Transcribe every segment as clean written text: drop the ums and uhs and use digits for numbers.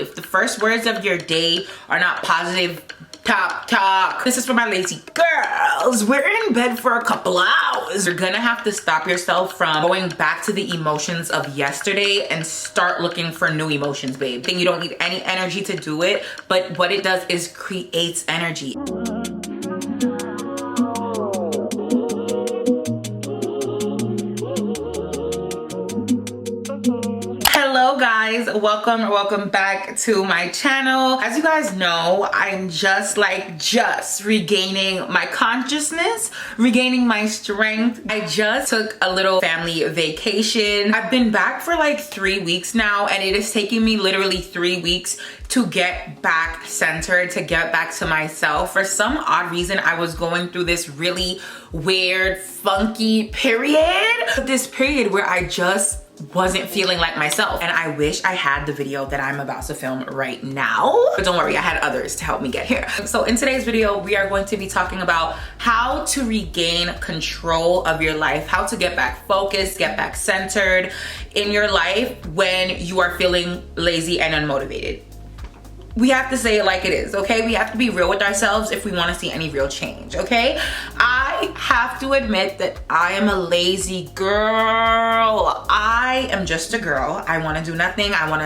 If the first words of your day are not positive talk, this is for my lazy girls. We're in bed for a couple hours. You're gonna have to stop yourself from going back to the emotions of yesterday and start looking for new emotions, babe. You don't need any energy to do it, but what it does is creates energy. Hello guys, welcome back to my channel. As you guys know, I'm just regaining my consciousness, regaining my strength. I just took a little family vacation. I've been back for like 3 weeks now, and it is taking me literally 3 weeks to get back centered, to get back to myself. For some odd reason, I was going through this really weird, funky period. This period where I just wasn't feeling like myself, and I wish I had the video that I'm about to film right now, but don't worry, I had others to help me get here. So in today's video, we are going to be talking about how to regain control of your life, how to get back focused, get back centered in your life when you are feeling lazy and unmotivated. We have to say it like it is, okay? We have to be real with ourselves if we want to see any real change, okay? I have to admit that I am a lazy girl. I am just a girl. I want to do nothing. I want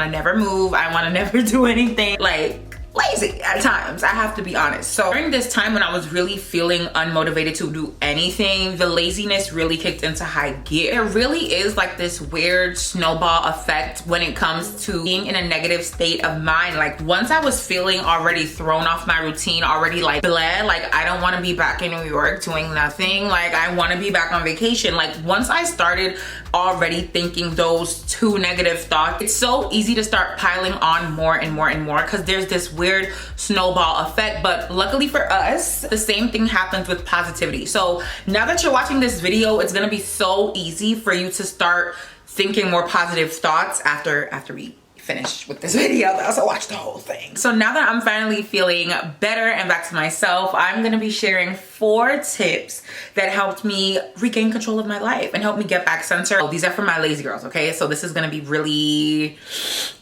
to never move. I want to never do anything. Like, lazy at times, I have to be honest. So during this time when I was really feeling unmotivated to do anything, the laziness really kicked into high gear. There really is like this weird snowball effect when it comes to being in a negative state of mind. Like once I was feeling already thrown off my routine, already like bleh, like I don't want to be back in New York doing nothing, like I want to be back on vacation. Like once I started already thinking those two negative thoughts, it's so easy to start piling on more and more and more because there's this weird snowball effect. But luckily for us, the same thing happens with positivity. So now that you're watching this video, it's gonna be so easy for you to start thinking more positive thoughts after we finish with this video. Also watch the whole thing. So now that I'm finally feeling better and back to myself, I'm gonna be sharing 4 tips that helped me regain control of my life and help me get back centered. These are for my lazy girls, okay? So this is gonna be really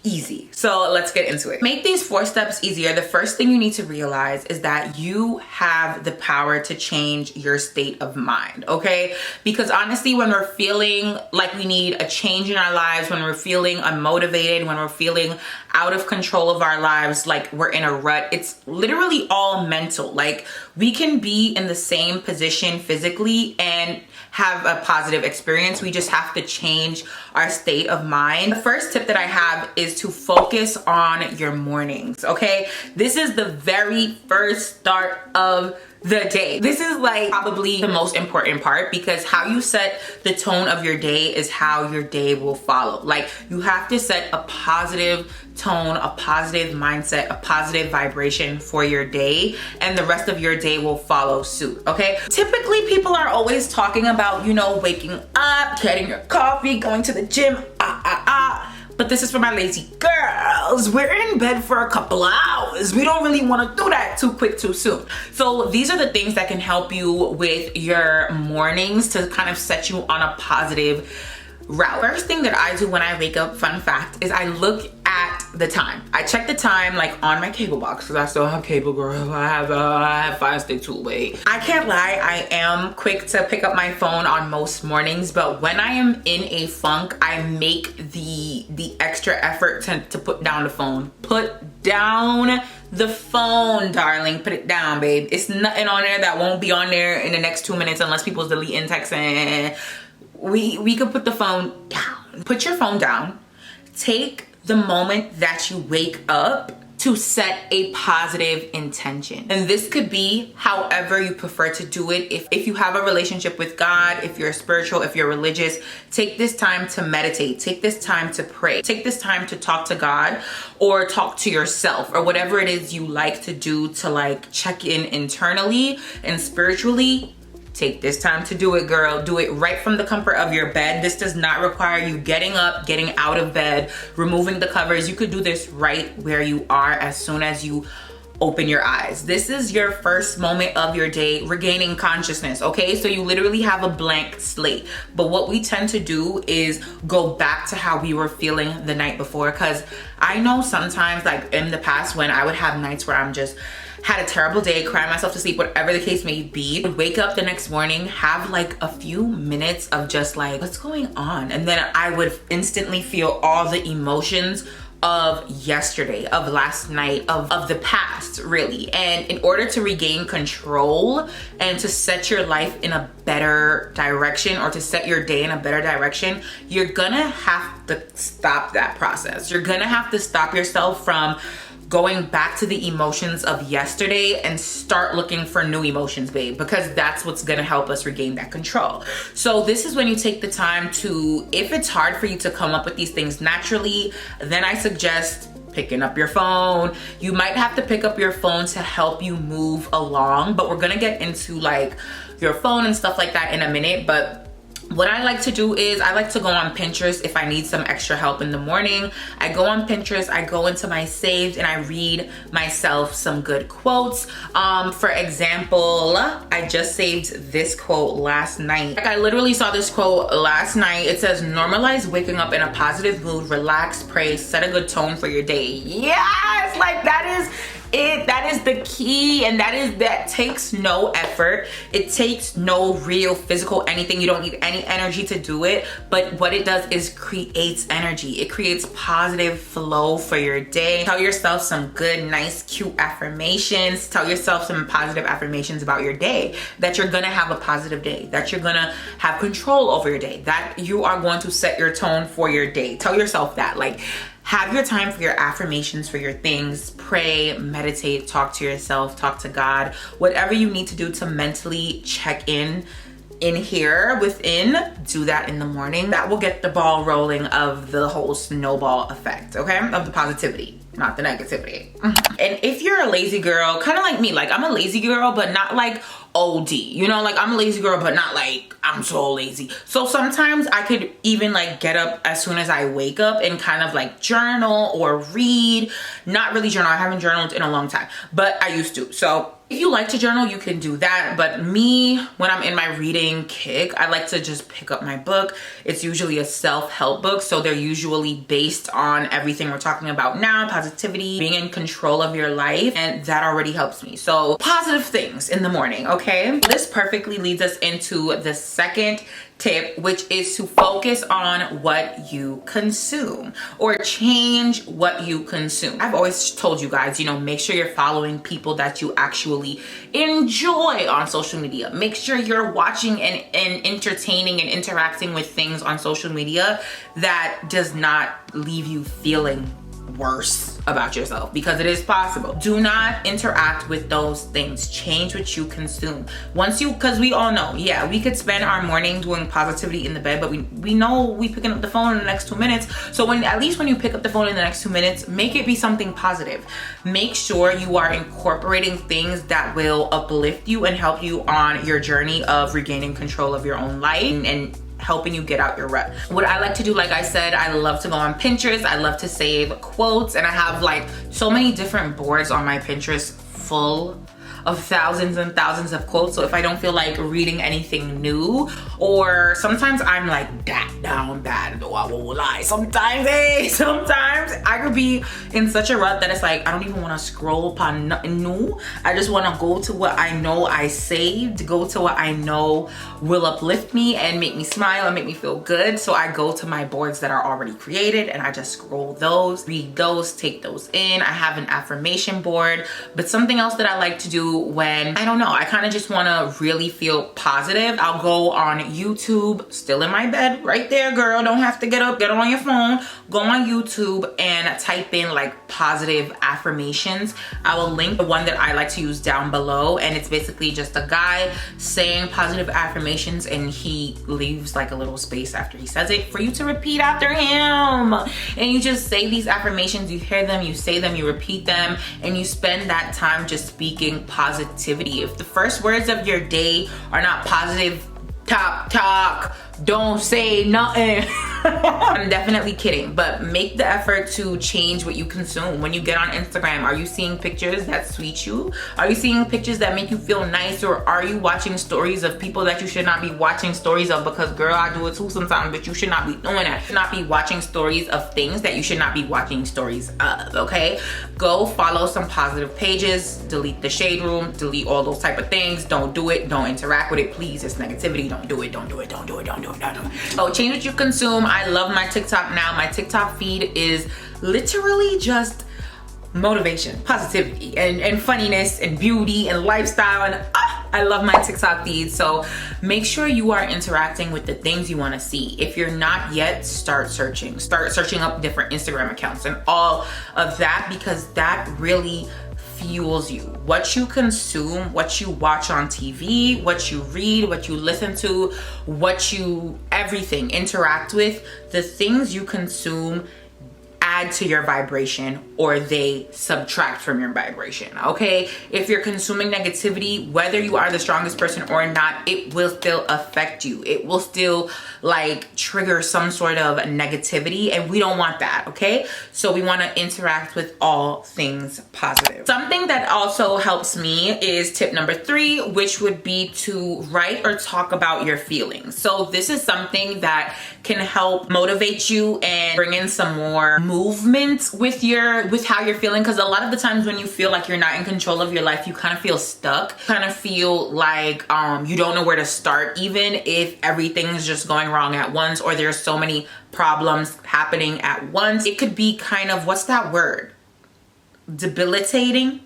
easy. So let's get into it. Make these 4 steps easier. The first thing you need to realize is that you have the power to change your state of mind, okay? Because honestly, when we're feeling like we need a change in our lives, when we're feeling unmotivated, when we're feeling out of control of our lives, like we're in a rut, it's literally all mental. Like we can be in the same position physically and have a positive experience. We just have to change our state of mind. The first tip that I have is to focus on your mornings, okay? This is the very first start of the day. This is like probably the most important part because how you set the tone of your day is how your day will follow. Like you have to set a positive tone, a positive mindset, a positive vibration for your day, and the rest of your day will follow suit, okay? Typically people are always talking about, you know, waking up, getting your coffee, going to the gym, but this is for my lazy girls. We're in bed for a couple hours. We don't really want to do that too quick, too soon. So these are the things that can help you with your mornings to kind of set you on a positive route. First thing that I do when I wake up, fun fact, is I look at the time. I check the time like on my cable box because I still have cable, girl. I have Fire Stick too. Wait, I can't lie, I am quick to pick up my phone on most mornings, but when I am in a funk, I make the extra effort to put down the phone. Put down the phone, darling. Put it down, babe. It's nothing on there that won't be on there in the next 2 minutes unless people's deleting texts, and we could put the phone down. Put your phone down. Take the moment that you wake up to set a positive intention. And this could be however you prefer to do it. If you have a relationship with God, if you're spiritual, if you're religious, take this time to meditate. Take this time to pray. Take this time to talk to God or talk to yourself or whatever it is you like to do to like check in internally and spiritually. Take this time to do it, girl. Do it right from the comfort of your bed. This does not require you getting up, getting out of bed, removing the covers. You could do this right where you are as soon as you open your eyes. This is your first moment of your day regaining consciousness, okay? So you literally have a blank slate. But what we tend to do is go back to how we were feeling the night before, because I know sometimes, like in the past, when I would have nights where I'm just had a terrible day, cry myself to sleep, whatever the case may be, would wake up the next morning, have like a few minutes of just like, what's going on? And then I would instantly feel all the emotions of yesterday, of last night, of the past, really. And in order to regain control and to set your life in a better direction, or to set your day in a better direction, you're gonna have to stop that process. You're gonna have to stop yourself from going back to the emotions of yesterday and start looking for new emotions, babe, because that's what's gonna help us regain that control. So this is when you take the time to, if it's hard for you to come up with these things naturally, then I suggest picking up your phone. You might have to pick up your phone to help you move along, but we're gonna get into like your phone and stuff like that in a minute. But what I like to do is I like to go on Pinterest if I need some extra help in the morning. I go on Pinterest, I go into my saved, and I read myself some good quotes. For example, I just saved this quote last night. Like, I literally saw this quote last night. It says, normalize waking up in a positive mood, relax, pray, set a good tone for your day. Yes, like that is it. That is the key, and that takes no effort. It takes no real physical anything. You don't need any energy to do it, but what it does is creates energy. It creates positive flow for your day. Tell yourself some good, nice, cute affirmations. Tell yourself some positive affirmations about your day, that you're gonna have a positive day, that you're gonna have control over your day, that you are going to set your tone for your day. Tell yourself that. Like, have your time for your affirmations, for your things. Pray, meditate, talk to yourself, talk to God. Whatever you need to do to mentally check in here within, do that in the morning. That will get the ball rolling of the whole snowball effect, okay? Of the positivity, not the negativity. And if you're a lazy girl, kind of like me, like I'm a lazy girl, but not like OD, you know, like I'm a lazy girl, but not like I'm so lazy. So sometimes I could even like get up as soon as I wake up and kind of like journal or read. Not really journal, I haven't journaled in a long time, but I used to. So if you like to journal, you can do that. But me, when I'm in my reading kick, I like to just pick up my book. It's usually a self-help book, so they're usually based on everything we're talking about now, positivity, being in control of your life, and that already helps me. So positive things in the morning, okay? This perfectly leads us into the second tip, which is to focus on what you consume, or change what you consume. I've always told you guys, you know, make sure you're following people that you actually enjoy on social media. Make sure you're watching and entertaining and interacting with things on social media that does not leave you feeling worse about yourself, because it is possible. Do not interact with those things. Change what you consume. Because we all know, yeah, we could spend our morning doing positivity in the bed, but we know we picking up the phone in the next 2 minutes. So at least when you pick up the phone in the next 2 minutes, make it be something positive. Make sure you are incorporating things that will uplift you and help you on your journey of regaining control of your own life and helping you get out your rut. What I like to do, like I said, I love to go on Pinterest. I love to save quotes, and I have like so many different boards on my Pinterest full of thousands and thousands of quotes. So if I don't feel like reading anything new, or sometimes I'm like that down bad, though I won't lie. Sometimes I could be in such a rut that it's like I don't even want to scroll upon nothing new. I just want to go to what I know I saved, go to what I know will uplift me and make me smile and make me feel good. So I go to my boards that are already created and I just scroll those, read those, take those in. I have an affirmation board. But something else that I like to do when, I don't know, I kind of just want to really feel positive, I'll go on YouTube, still in my bed, right there, girl. Don't have to get up, get on your phone. Go on YouTube and type in like positive affirmations. I will link the one that I like to use down below, and it's basically just a guy saying positive affirmations, and he leaves like a little space after he says it for you to repeat after him. And you just say these affirmations, you hear them, you say them, you repeat them, and you spend that time just speaking positivity. If the first words of your day are not positive, talk, don't say nothing. I'm definitely kidding, but make the effort to change what you consume. When you get on Instagram, are you seeing pictures that sweet you? Are you seeing pictures that make you feel nice? Or are you watching stories of people that you should not be watching stories of? Because girl, I do it too sometimes, but you should not be doing that. You should not be watching stories of things that you should not be watching stories of, okay? Go follow some positive pages, delete the shade room, delete all those type of things. Don't do it, don't interact with it, please. It's negativity, don't do it, don't do it, don't do it, don't do it, don't do it. So change what you consume. I love my TikTok now. My TikTok feed is literally just motivation, positivity, and funniness, and beauty, and lifestyle, and I love my TikTok feed. So make sure you are interacting with the things you want to see. If you're not yet, start searching up different Instagram accounts and all of that, because that really fuels you. What you consume, what you watch on TV, what you read, what you listen to, everything interact with, the things you consume add to your vibration or they subtract from your vibration, okay? If you're consuming negativity, whether you are the strongest person or not, it will still affect you. It will still like trigger some sort of negativity, and we don't want that, okay? So we want to interact with all things positive. Something that also helps me is tip number 3, which would be to write or talk about your feelings. So this is something that can help motivate you and bring in some more movement with how you're feeling, because a lot of the times when you feel like you're not in control of your life, you kind of feel stuck, kind of feel like you don't know where to start, even if everything's just going wrong at once, or there's so many problems happening at once. It could be kind of, what's that word? Debilitating,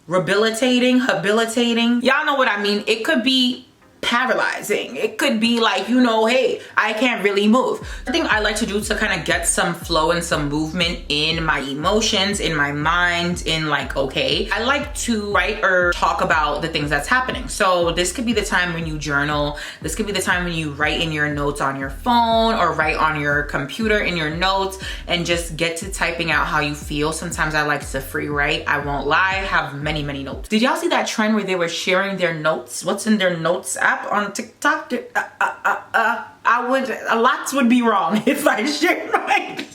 rehabilitating, habilitating. Y'all know what I mean. It could be paralyzing. It could be like, you know, hey, I can't really move. The thing I like to do to kind of get some flow and some movement in my emotions, in my mind, in like, okay, I like to write or talk about the things that's happening. So this could be the time when you journal. This could be the time when you write in your notes on your phone or write on your computer in your notes and just get to typing out how you feel. Sometimes I like to free write. I won't lie, I have many notes. Did y'all see that trend where they were sharing their notes? What's in their notes app on TikTok? A lot would be wrong if I shared mine.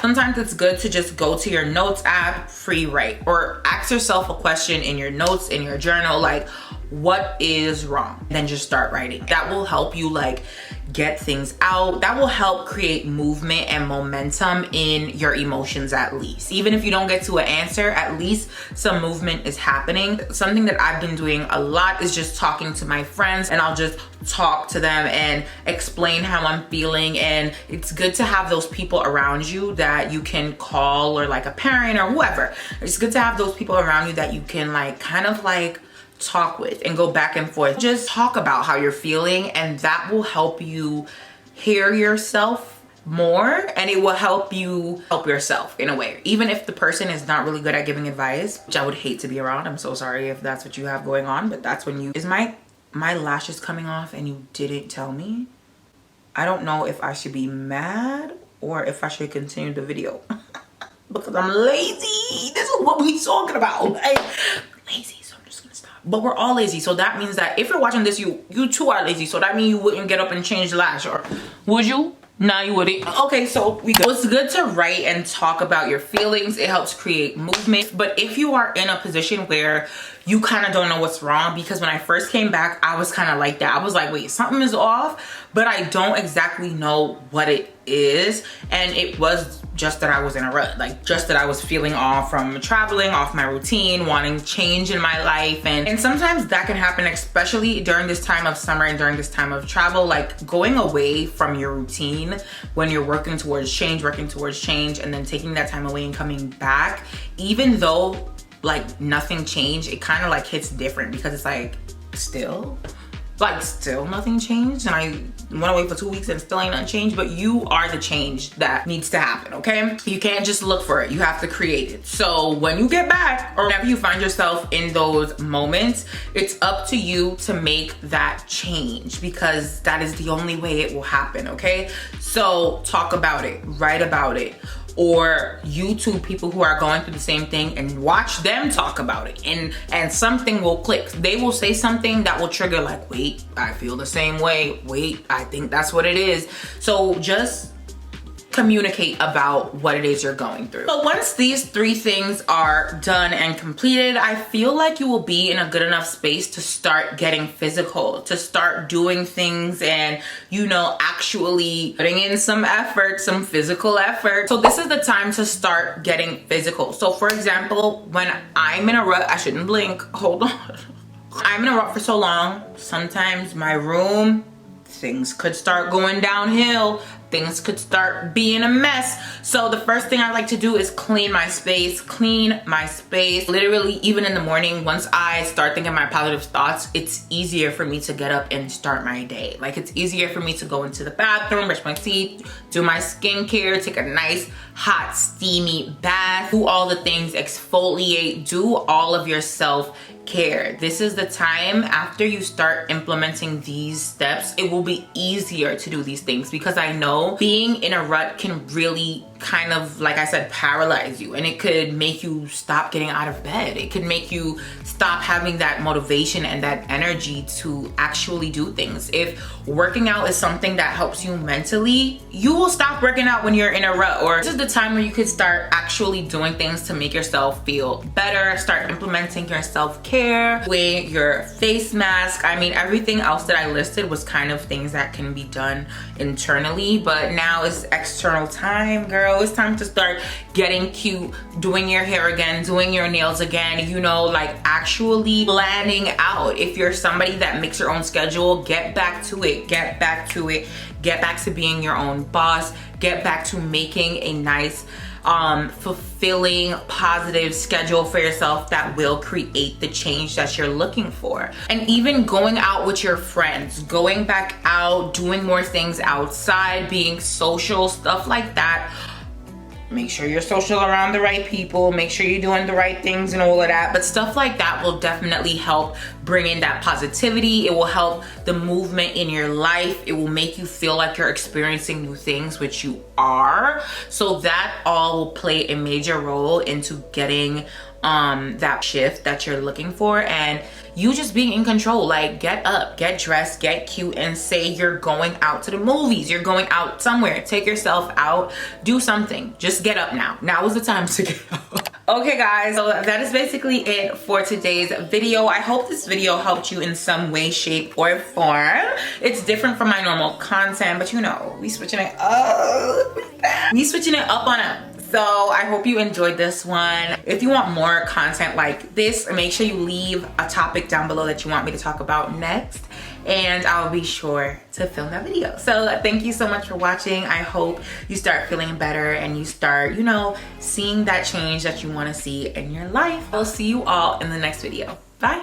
Sometimes it's good to just go to your notes app, free write, or ask yourself a question in your notes, in your journal, like, what is wrong? Then just start writing. That will help you like get things out. That will help create movement and momentum in your emotions, at least. Even if you don't get to an answer, at least some movement is happening. Something that I've been doing a lot is just talking to my friends, and I'll just talk to them and explain how I'm feeling. And it's good to have those people around you that you can call, or like a parent or whoever. It's good to have those people around you that you can like kind of like talk with and go back and forth. Just talk about how you're feeling, and that will help you hear yourself more, and it will help you help yourself in a way. Even if the person is not really good at giving advice, which I would hate to be around. I'm so sorry if that's what you have going on, but that's when you... Is my lashes coming off and you didn't tell me? I don't know if I should be mad or if I should continue the video. Because I'm lazy. This is what we talking about. Like, lazy. But we're all lazy, so that means that if you're watching this, you too are lazy. So that means you wouldn't get up and change the lash, or would you? Nah, you wouldn't. Okay, so we go. It's good to write and talk about your feelings. It helps create movement. But if you are in a position where you kind of don't know what's wrong, because when I first came back, I was kind of like that. I was like, wait, something is off, but I don't exactly know what it is. And it was just that I was in a rut, like just that I was feeling off from traveling, off my routine, wanting change in my life. And sometimes that can happen, especially during this time of summer and during this time of travel, like going away from your routine when you're working towards change, and then taking that time away and coming back, even though like nothing changed, it kind of like hits different, because it's like still nothing changed, and I went away for 2 weeks and still ain't nothing changed. But you are the change that needs to happen, okay? You can't just look for it, you have to create it. So when you get back, or whenever you find yourself in those moments, it's up to you to make that change, because that is the only way it will happen, okay? So talk about it, write about it, or YouTube people who are going through the same thing and watch them talk about it, and something will click. They will say something that will trigger like, wait, I feel the same way. Wait, I think that's what it is. So just communicate about what it is you're going through. But once these 3 things are done and completed, I feel like you will be in a good enough space to start getting physical, to start doing things and, you know, actually putting in some effort, some physical effort. So this is the time to start getting physical. So for example, when I'm in a rut, I shouldn't blink, hold on. I'm in a rut for so long, sometimes my room, things could start going downhill. Things could start being a mess. So the first thing I like to do is clean my space. Literally, even in the morning, once I start thinking my positive thoughts, it's easier for me to get up and start my day. Like, it's easier for me to go into the bathroom, brush my teeth, do my skincare, take a nice hot steamy bath, do all the things, exfoliate, do all of your self-care. This is the time after you start implementing these steps, it will be easier to do these things, because I know being in a rut can really kind of, like I said, paralyze you, and it could make you stop getting out of bed. It could make you stop having that motivation and that energy to actually do things. If working out is something that helps you mentally, you will stop working out when you're in a rut. Or this is the time where you could start actually doing things to make yourself feel better, start implementing your self-care, with your face mask. I mean, everything else that I listed was kind of things that can be done internally, but now it's external time, girl. It's time to start getting cute, doing your hair again, doing your nails again, you know, like actually planning out. If you're somebody that makes your own schedule, get back to it, get back to being your own boss, get back to making a nice, fulfilling, positive schedule for yourself that will create the change that you're looking for. And even going out with your friends, going back out, doing more things outside, being social, stuff like that. Make sure you're social around the right people, make sure you're doing the right things and all of that. But stuff like that will definitely help bring in that positivity. It will help the movement in your life. It will make you feel like you're experiencing new things, which you are. So that all will play a major role into getting that shift that you're looking for, and you just being in control. Like, get up, get dressed, get cute, and say you're going out to the movies, you're going out somewhere, take yourself out, do something. Just get up now. Now is the time to get up. Okay guys, so that is basically it for today's video. I hope this video helped you in some way, shape, or form. It's different from my normal content, but you know, we switching it up. We switching it up on it. So I hope you enjoyed this one. If you want more content like this, make sure you leave a topic down below that you want me to talk about next, and I'll be sure to film that video. So thank you so much for watching. I hope you start feeling better and you start, you know, seeing that change that you want to see in your life. I'll see you all in the next video. Bye.